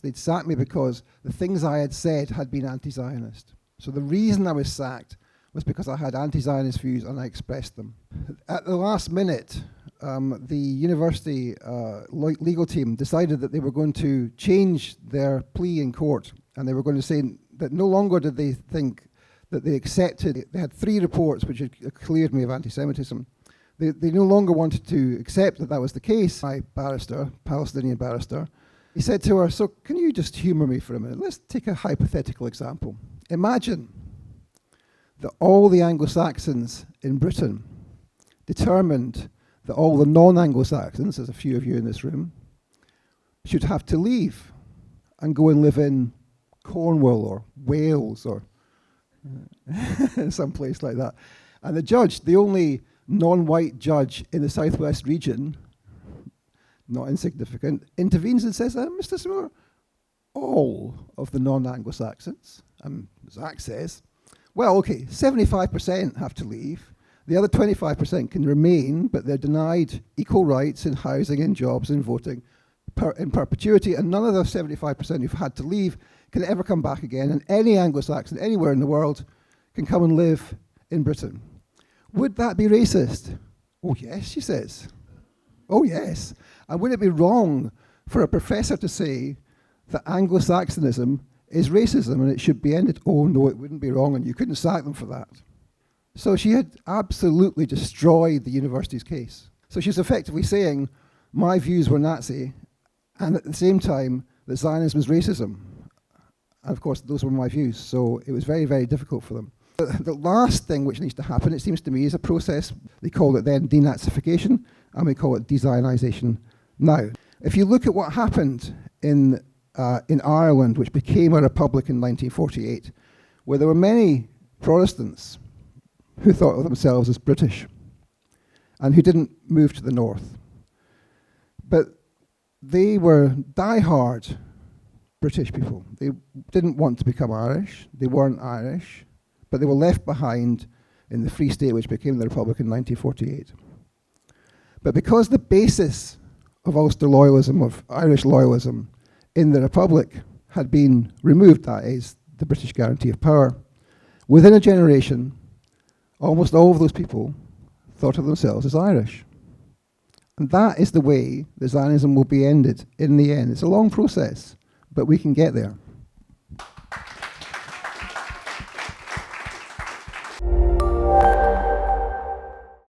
They'd sacked me because the things I had said had been anti-Zionist. So the reason I was sacked was because I had anti-Zionist views and I expressed them. At the last minute, the university legal team decided that they were going to change their plea in court, and they were going to say that no longer did they think that they accepted. They had 3 reports which had cleared me of anti-Semitism. They no longer wanted to accept that that was the case. My barrister, Palestinian barrister, he said to her, so can you just humor me for a minute? Let's take a hypothetical example. Imagine that all the Anglo-Saxons in Britain determined that all the non-Anglo-Saxons, there's a few of you in this room, should have to leave and go and live in Cornwall or Wales or some place like that. And the judge, the only non-white judge in the southwest region, not insignificant, intervenes and says, Mr. Smiller, all of the non-Anglo-Saxons, Zach says, well, okay, 75% have to leave. The other 25% can remain, but they're denied equal rights in housing, in jobs, in voting, in perpetuity, and none of the 75% who've had to leave can ever come back again, and any Anglo-Saxon anywhere in the world can come and live in Britain. Would that be racist? Oh yes, she says. Oh yes. And would it be wrong for a professor to say that Anglo-Saxonism is racism and it should be ended? Oh no, it wouldn't be wrong, and you couldn't sack them for that. So she had absolutely destroyed the university's case. So she's effectively saying my views were Nazi, and at the same time that Zionism is racism. And of course those were my views, so it was very, very difficult for them. The last thing which needs to happen, it seems to me, is a process. They called it then denazification, and we call it de-Zionization now. If you look at what happened in Ireland, which became a republic in 1948, where there were many Protestants who thought of themselves as British and who didn't move to the north. But they were die-hard British people. They didn't want to become Irish. They weren't Irish, but they were left behind in the Free State, which became the Republic in 1948. But because the basis of Ulster loyalism, of Irish loyalism in the Republic had been removed, that is, the British guarantee of power, within a generation, almost all of those people thought of themselves as Irish. And that is the way that Zionism will be ended in the end. It's a long process, but we can get there.